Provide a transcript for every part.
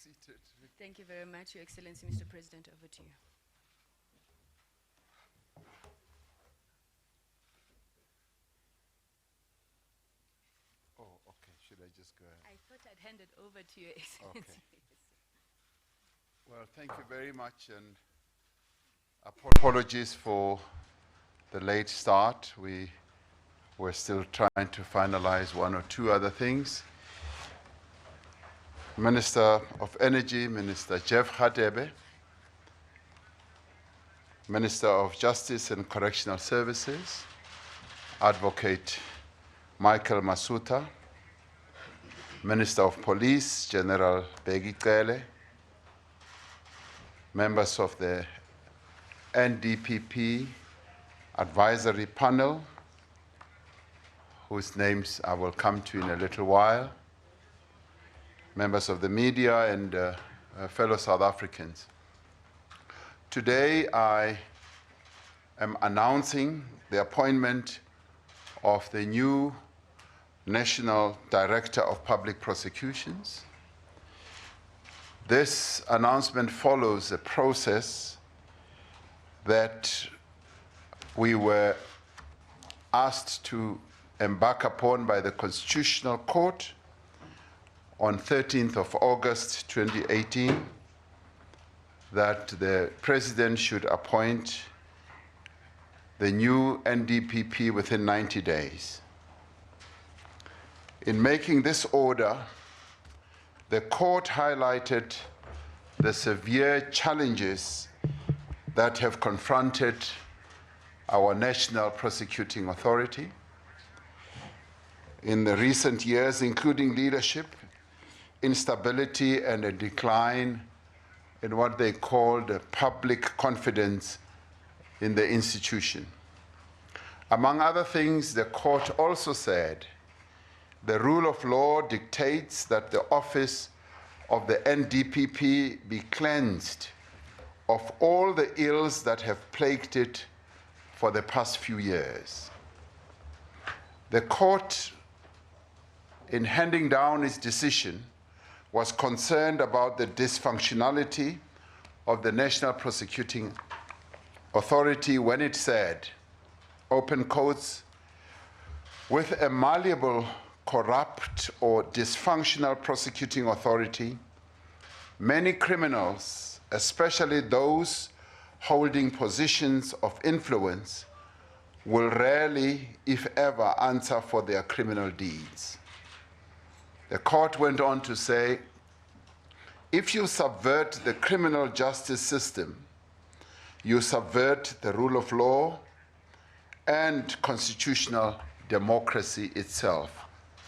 seated. Thank you very much, Your Excellency, Mr. President. Over to you. Oh, okay. Should I just go ahead? I thought I'd hand it over to Your Excellency. Okay. Well, thank you very much, and apologies for the late start. We were still trying to finalize one or two other things. Minister of Energy, Minister Jeff Radebe, Minister of Justice and Correctional Services, Advocate Michael Masuta, Minister of Police, General Bheki Cele, members of the NDPP advisory panel, whose names I will come to in a little while, members of the media, and fellow South Africans. Today I am announcing the appointment of the new National Director of Public Prosecutions. This announcement follows a process that we were asked to embark upon by the Constitutional Court on 13th of August 2018, that the President should appoint the new NDPP within 90 days. In making this order, the court highlighted the severe challenges that have confronted our National Prosecuting Authority in the recent years, including leadership, instability, and a decline in what they called public confidence in the institution. Among other things, the court also said the rule of law dictates that the office of the NDPP be cleansed of all the ills that have plagued it for the past few years. The court, in handing down its decision, was concerned about the dysfunctionality of the National Prosecuting Authority when it said, open quotes, with a malleable, corrupt, or dysfunctional prosecuting authority, many criminals, especially those holding positions of influence, will rarely, if ever, answer for their criminal deeds. The court went on to say, if you subvert the criminal justice system, you subvert the rule of law and constitutional democracy itself,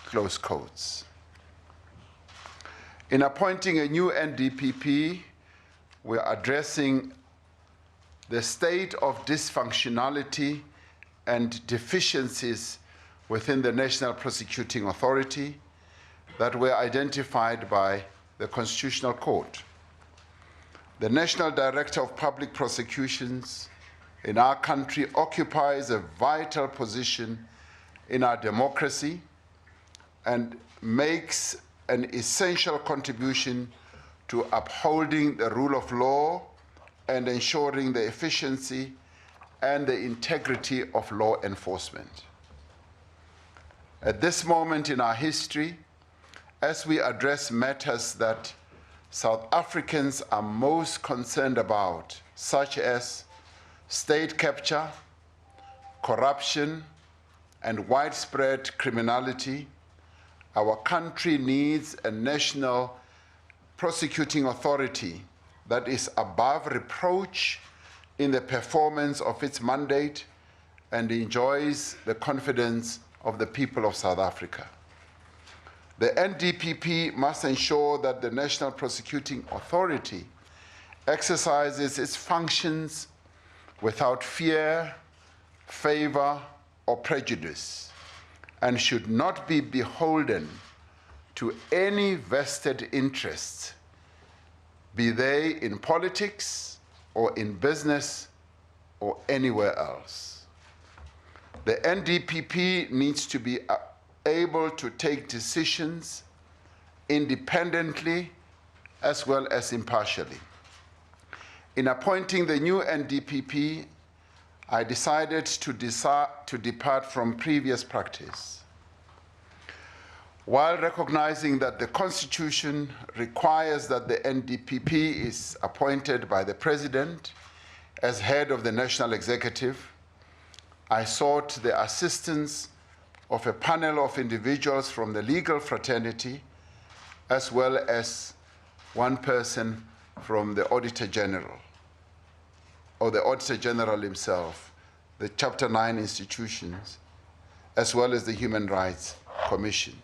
close quotes. In appointing a new NDPP, we're addressing the state of dysfunctionality and deficiencies within the National Prosecuting Authority that were identified by the Constitutional Court. The National Director of Public Prosecutions in our country occupies a vital position in our democracy and makes an essential contribution to upholding the rule of law and ensuring the efficiency and the integrity of law enforcement. At this moment in our history, as we address matters that South Africans are most concerned about, such as state capture, corruption, and widespread criminality, our country needs a national prosecuting authority that is above reproach in the performance of its mandate and enjoys the confidence of the people of South Africa. The NDPP must ensure that the National Prosecuting Authority exercises its functions without fear, favor, or prejudice, and should not be beholden to any vested interests, be they in politics or in business or anywhere else. The NDPP needs to be able to take decisions independently as well as impartially. In appointing the new NDPP, I decided to depart from previous practice. While recognizing that the Constitution requires that the NDPP is appointed by the President as head of the National Executive, I sought the assistance of a panel of individuals from the legal fraternity, as well as one person from the Auditor General, or the Auditor General himself, the Chapter 9 institutions, as well as the Human Rights Commission,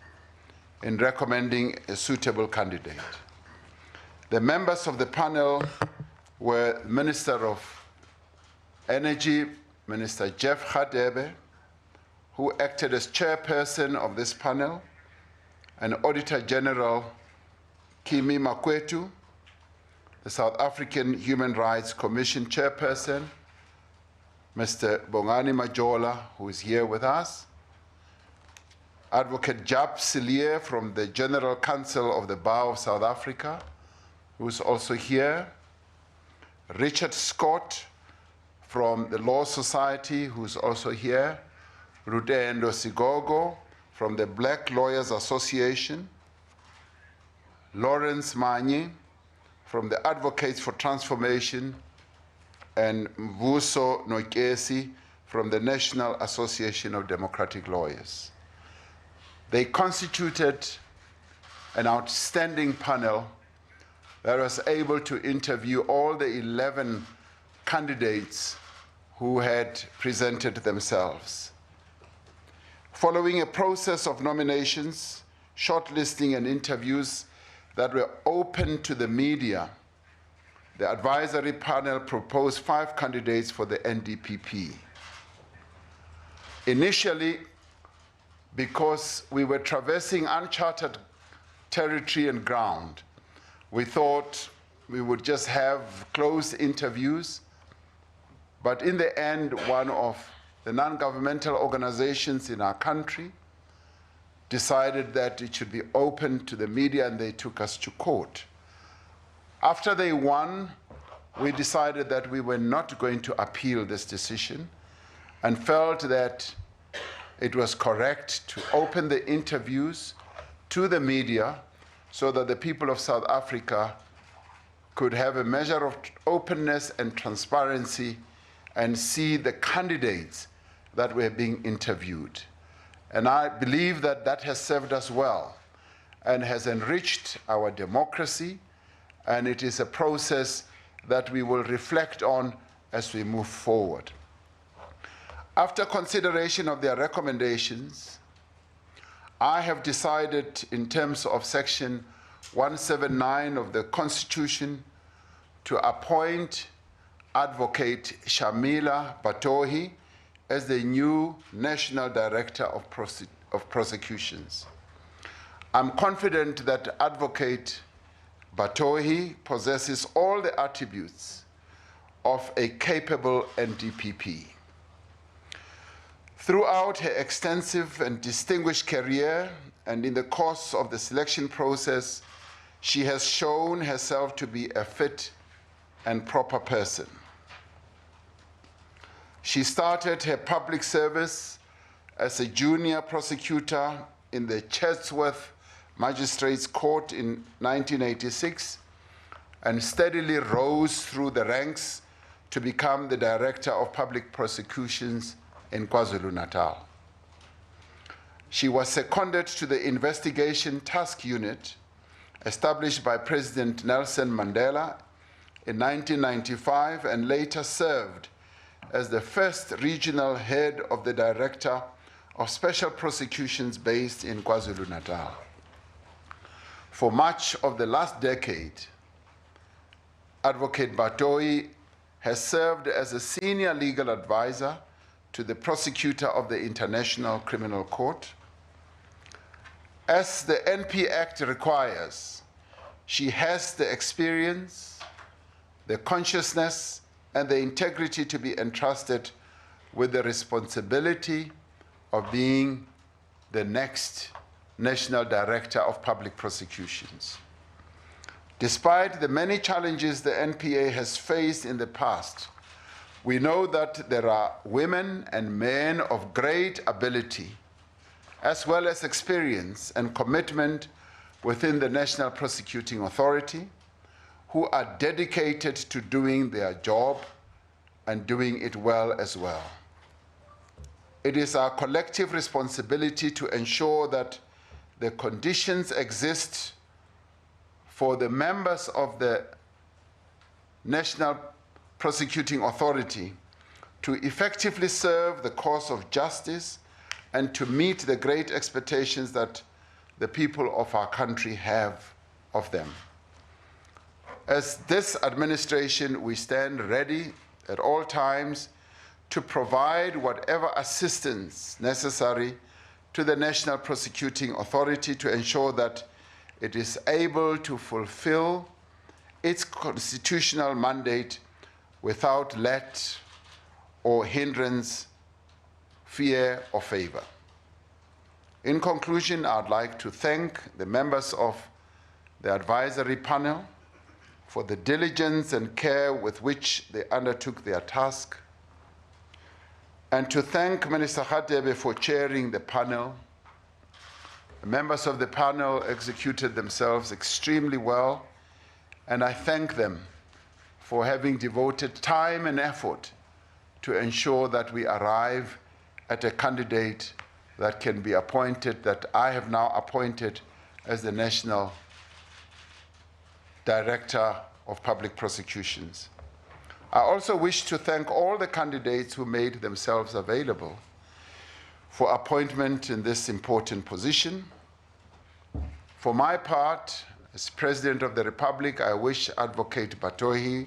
in recommending a suitable candidate. The members of the panel were Minister of Energy, Minister Jeff Radebe, who acted as chairperson of this panel, and Auditor General Kimi Makwetu, the South African Human Rights Commission chairperson, Mr. Bongani Majola, who is here with us, Advocate Jab Silier from the General Council of the Bar of South Africa, who is also here, Richard Scott from the Law Society, who is also here, Rudendo Sigogo from the Black Lawyers Association, Lawrence Manyi from the Advocates for Transformation, and Mvuso Nokesi from the National Association of Democratic Lawyers. They constituted an outstanding panel that was able to interview all the 11 candidates who had presented themselves. Following a process of nominations, shortlisting, and interviews that were open to the media, the advisory panel proposed 5 candidates for the NDPP. Initially, because we were traversing uncharted territory and ground, we thought we would just have closed interviews, but in the end, one of the non-governmental organizations in our country decided that it should be open to the media, and they took us to court. After they won, we decided that we were not going to appeal this decision and felt that it was correct to open the interviews to the media so that the people of South Africa could have a measure of openness and transparency and see the candidates that were being interviewed. And I believe that that has served us well and has enriched our democracy, and it is a process that we will reflect on as we move forward. After consideration of their recommendations, I have decided in terms of Section 179 of the Constitution to appoint Advocate Shamila Batohi as the new National Director of Prosecutions. I'm confident that Advocate Batohi possesses all the attributes of a capable NDPP. Throughout her extensive and distinguished career and in the course of the selection process, she has shown herself to be a fit and proper person. She started her public service as a junior prosecutor in the Chatsworth Magistrates Court in 1986 and steadily rose through the ranks to become the Director of Public Prosecutions in KwaZulu-Natal. She was seconded to the Investigation Task Unit established by President Nelson Mandela in 1995 and later served as the first regional head of the Director of Special Prosecutions based in KwaZulu-Natal. For much of the last decade, Advocate Batohi has served as a senior legal advisor to the prosecutor of the International Criminal Court. As the NP Act requires, she has the experience, the consciousness, and the integrity to be entrusted with the responsibility of being the next National Director of Public Prosecutions. Despite the many challenges the NPA has faced in the past, we know that there are women and men of great ability, as well as experience and commitment within the National Prosecuting Authority, who are dedicated to doing their job and doing it well as well. It is our collective responsibility to ensure that the conditions exist for the members of the National Prosecuting Authority to effectively serve the cause of justice and to meet the great expectations that the people of our country have of them. As this administration, we stand ready at all times to provide whatever assistance necessary to the National Prosecuting Authority to ensure that it is able to fulfill its constitutional mandate without let or hindrance, fear, or favor. In conclusion, I'd like to thank the members of the advisory panel for the diligence and care with which they undertook their task, and to thank Minister Radebe for chairing the panel. The members of the panel executed themselves extremely well, and I thank them for having devoted time and effort to ensure that we arrive at a candidate that can be appointed, that I have now appointed as the National Director of Public Prosecutions. I also wish to thank all the candidates who made themselves available for appointment in this important position. For my part, as President of the Republic, I wish Advocate Batohi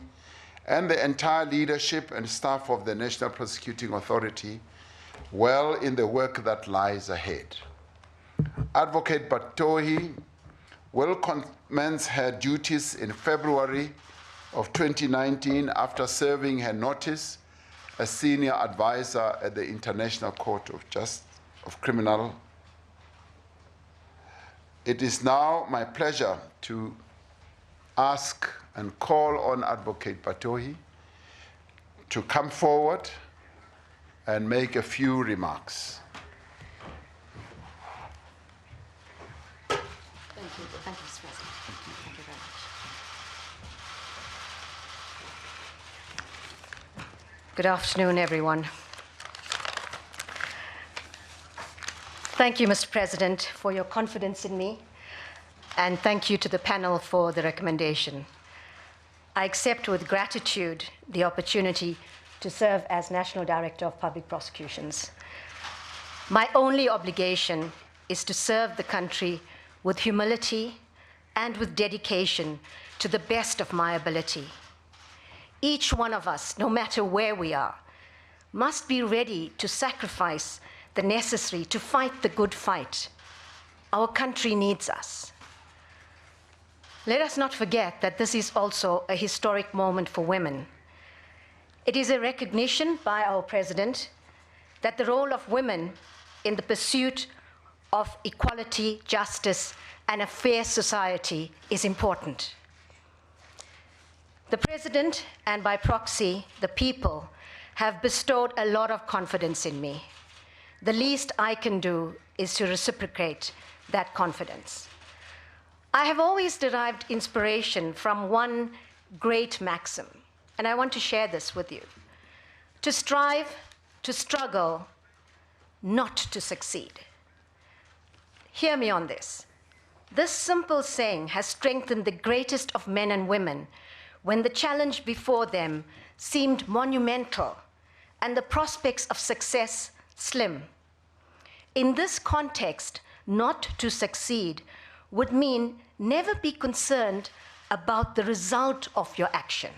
and the entire leadership and staff of the National Prosecuting Authority well in the work that lies ahead. Advocate Batohi will commence her duties in February of 2019 after serving her notice as senior advisor at the International Court of Criminal. It is now my pleasure to ask and call on Advocate Batohi to come forward and make a few remarks. Thank you. Thank you, Mr. President. Thank you very much. Good afternoon, everyone. Thank you, Mr. President, for your confidence in me, and thank you to the panel for the recommendation. I accept with gratitude the opportunity to serve as National Director of Public Prosecutions. My only obligation is to serve the country with humility and with dedication to the best of my ability. Each one of us, no matter where we are, must be ready to sacrifice the necessary to fight the good fight. Our country needs us. Let us not forget that this is also a historic moment for women. It is a recognition by our President that the role of women in the pursuit of equality, justice, and a fair society is important. The President, and by proxy, the people, have bestowed a lot of confidence in me. The least I can do is to reciprocate that confidence. I have always derived inspiration from one great maxim, and I want to share this with you. To strive, to struggle, not to succeed. Hear me on this. This simple saying has strengthened the greatest of men and women when the challenge before them seemed monumental and the prospects of success slim. In this context, not to succeed would mean never be concerned about the result of your action,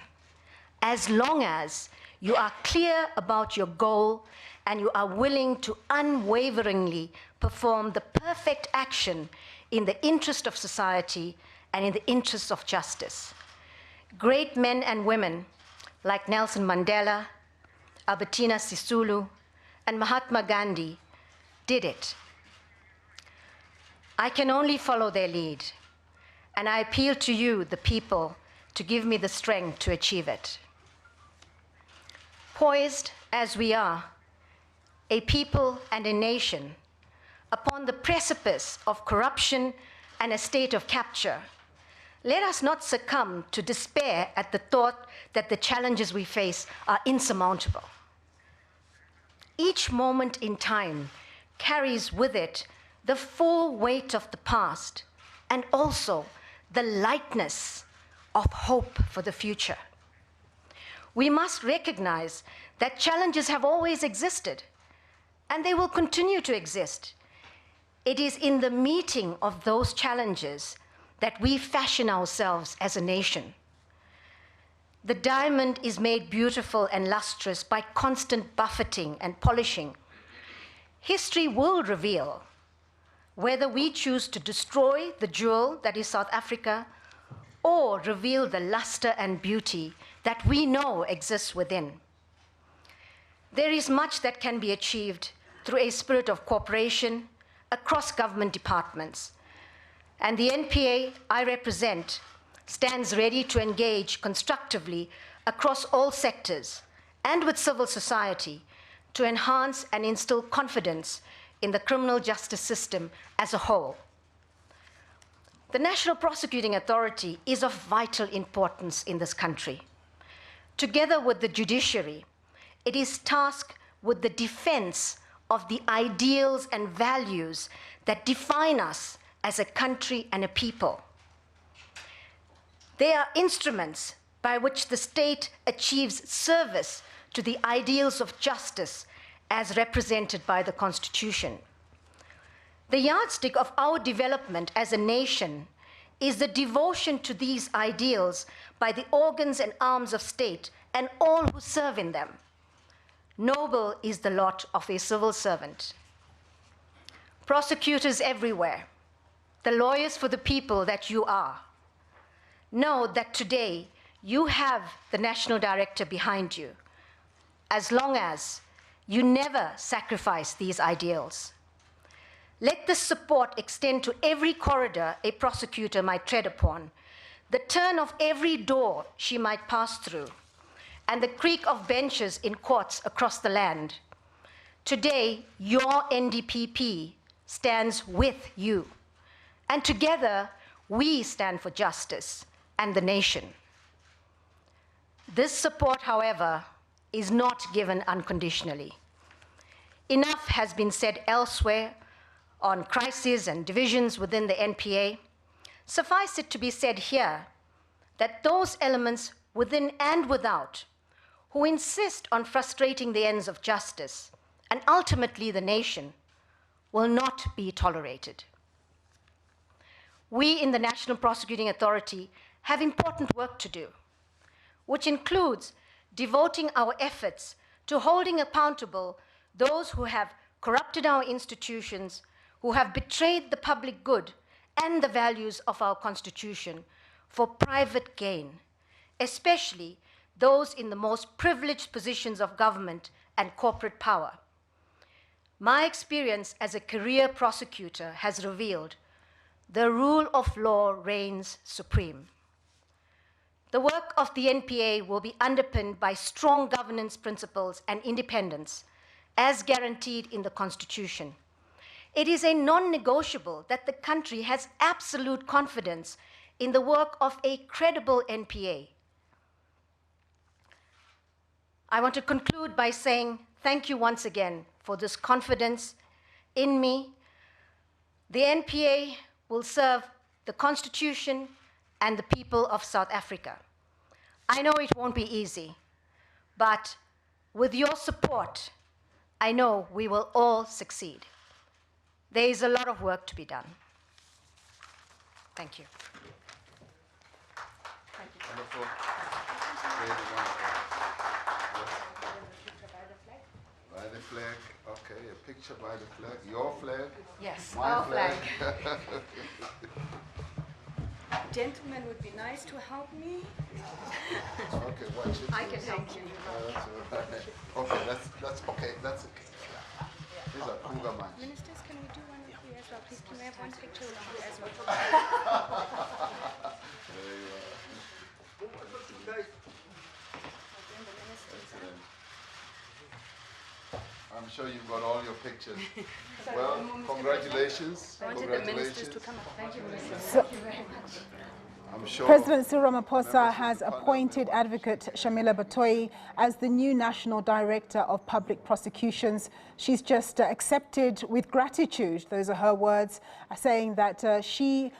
as long as you are clear about your goal and you are willing to unwaveringly perform the perfect action in the interest of society and in the interest of justice. Great men and women like Nelson Mandela, Albertina Sisulu, and Mahatma Gandhi did it. I can only follow their lead. and I appeal to you, the people, to give me the strength to achieve it. Poised as we are, a people and a nation, upon the precipice of corruption and a state of capture, let us not succumb to despair at the thought that the challenges we face are insurmountable. Each moment in time carries with it the full weight of the past and also the lightness of hope for the future. We must recognize that challenges have always existed and they will continue to exist. It is in the meeting of those challenges that we fashion ourselves as a nation. The diamond is made beautiful and lustrous by constant buffeting and polishing. History will reveal whether we choose to destroy the jewel that is South Africa or reveal the luster and beauty that we know exists within. There is much that can be achieved through a spirit of cooperation across government departments. And the NPA I represent stands ready to engage constructively across all sectors and with civil society to enhance and instill confidence in the criminal justice system as a whole. The National Prosecuting Authority is of vital importance in this country. Together with the judiciary, it is tasked with the defense of the ideals and values that define us as a country and a people. They are instruments by which the state achieves service to the ideals of justice as represented by the Constitution. The yardstick of our development as a nation is the devotion to these ideals by the organs and arms of state and all who serve in them. Noble is the lot of a civil servant. Prosecutors everywhere, the lawyers for the people that you are, know that today you have the National Director behind you, as long as you never sacrifice these ideals. Let this support extend to every corridor a prosecutor might tread upon, the turn of every door she might pass through, and the creak of benches in courts across the land. Today, your NDPP stands with you, and together we stand for justice and the nation. This support, however, is not given unconditionally. Enough has been said elsewhere on crises and divisions within the NPA. Suffice it to be said here that those elements within and without who insist on frustrating the ends of justice and ultimately the nation will not be tolerated. We in the National Prosecuting Authority have important work to do, which includes devoting our efforts to holding accountable those who have corrupted our institutions, who have betrayed the public good and the values of our Constitution for private gain, especially those in the most privileged positions of government and corporate power. My experience as a career prosecutor has revealed the rule of law reigns supreme. The work of the NPA will be underpinned by strong governance principles and independence, as guaranteed in the Constitution. It is a non-negotiable that the country has absolute confidence in the work of a credible NPA. I want to conclude by saying thank you once again for this confidence in me. The NPA will serve the Constitution and the people of South Africa. I know it won't be easy, but with your support, I know we will all succeed. There is a lot of work to be done. Thank you. Wonderful. Really wonderful. By the flag. Okay, a picture by the flag. Your flag? Yes, My our flag. Gentlemen, would be nice to help me. Okay, watch it. I can help you. Okay, that's okay. That's okay. These are Kruger mines. Ministers, can we do one of the Minister, please can we have one picture with you as well? I'm sure you've got all your pictures. Well, congratulations. I wanted the ministers to come up. Thank you, Minister. So, I'm sure President Cyril Ramaphosa has appointed Advocate Shamila Batohi as the new National Director of Public Prosecutions. She's just accepted with gratitude, those are her words, saying that she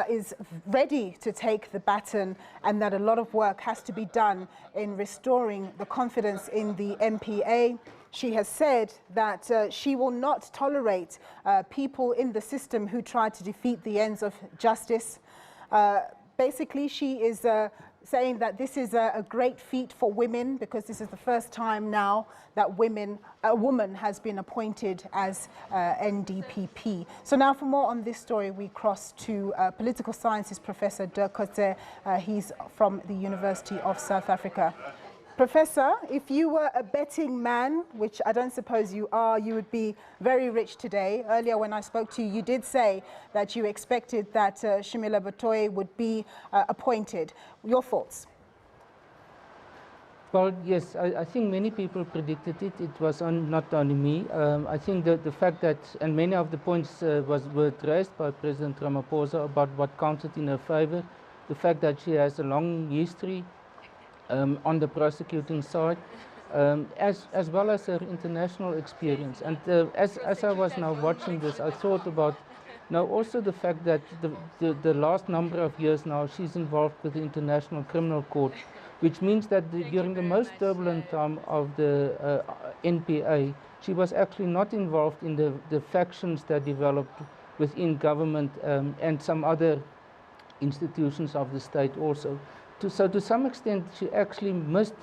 is ready to take the baton and that a lot of work has to be done in restoring the confidence in the NPA. She has said that she will not tolerate people in the system who try to defeat the ends of justice. Basically, she is saying that this is a great feat for women because this is the first time now that a woman has been appointed as NDPP. So now for more on this story, we cross to political sciences Professor Dirk Coetzee. He's from the University of South Africa. Professor, if you were a betting man, which I don't suppose you are, you would be very rich today. Earlier when I spoke to you, you did say that you expected that Shamila Batohi would be appointed. Your thoughts? Well, yes, I think many people predicted it. It was not only me. I think the fact that, and many of the points were raised by President Ramaphosa about what counted in her favor, the fact that she has a long history on the prosecuting side, as well as her international experience. And as I was now watching this, I thought about now also the fact that the last number of years now she's involved with the International Criminal Court, which means that during the most turbulent time of the NPA, she was actually not involved in the factions that developed within government and some other institutions of the state also. So to some extent, she actually missed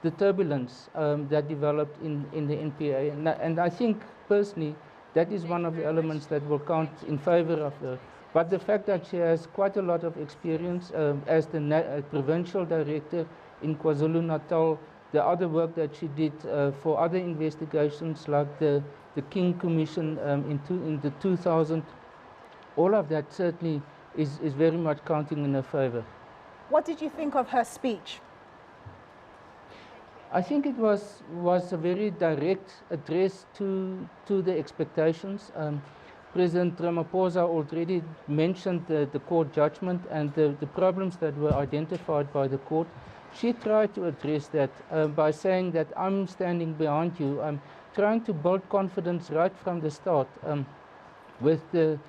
the turbulence that developed in the NPA. And I think, personally, that is one of the elements that will count in favor of her. But the fact that she has quite a lot of experience as the provincial director in KwaZulu-Natal, the other work that she did for other investigations like the King Commission in the 2000, all of that certainly is very much counting in her favor. What did you think of her speech? I think it was a very direct address to the expectations. President Ramaphosa already mentioned the court judgment and the problems that were identified by the court. She tried to address that by saying that I'm standing behind you. I'm trying to build confidence right from the start with the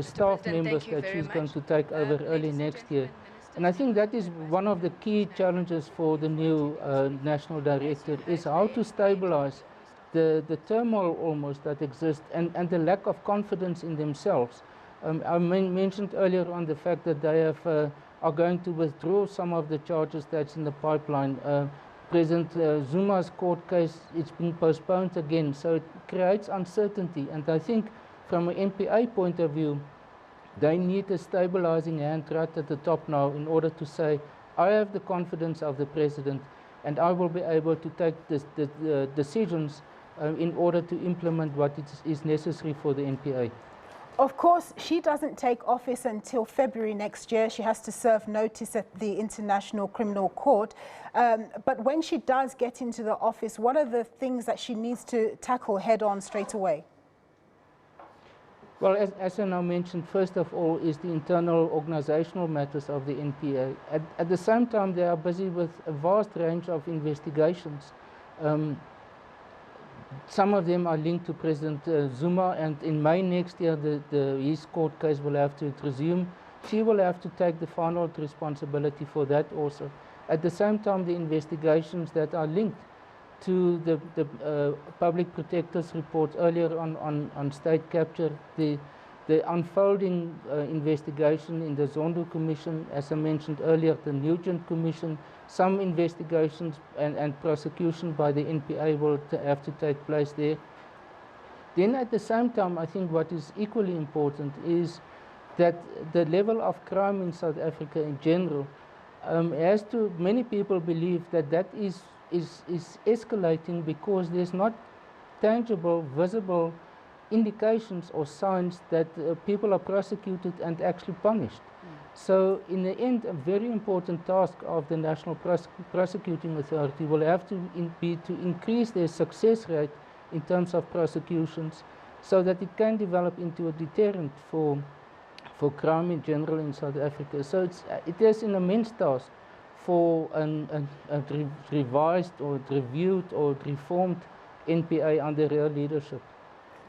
staff members that she's going to take over early next year. And I think that is one of the key challenges for the new national director, is how to stabilize the turmoil almost that exists and the lack of confidence in themselves. I mentioned earlier on the fact that they are going to withdraw some of the charges that's in the pipeline. President Zuma's court case, it's been postponed again, so it creates uncertainty. And I think from an NPA point of view, they need a stabilizing hand right at the top now in order to say, I have the confidence of the president and I will be able to take the decisions in order to implement what is necessary for the NPA. Of course, she doesn't take office until February next year. She has to serve notice at the International Criminal Court. But when she does get into the office, what are the things that she needs to tackle head on straight away? Well, as I now mentioned, first of all is the internal organizational matters of the NPA. At the same time, they are busy with a vast range of investigations. Some of them are linked to President Zuma, and in May next year, his court case will have to resume. She will have to take the final responsibility for that also. At the same time, the investigations that are linked to the public protector's report earlier on state capture, the unfolding investigation in the Zondo Commission, as I mentioned earlier, the Nugent Commission, some investigations and prosecution by the NPA will have to take place there. Then at the same time, I think what is equally important is that the level of crime in South Africa in general many people believe that is escalating because there's not tangible, visible indications or signs that people are prosecuted and actually punished. So in the end, a very important task of the National Prosecuting Authority will have to be to increase their success rate in terms of prosecutions so that it can develop into a deterrent for crime in general in South Africa. So it is an immense task for a revised or reviewed or reformed NPA under real leadership.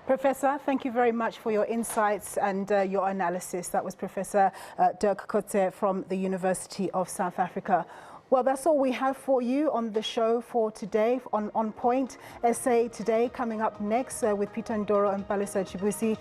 Professor, thank you very much for your insights and your analysis. That was Professor Dirk Coetzee from the University of South Africa. Well, that's all we have for you on the show for today on Point SA Today. Coming up next with Peter Ndoro and Palisa Chibuisi.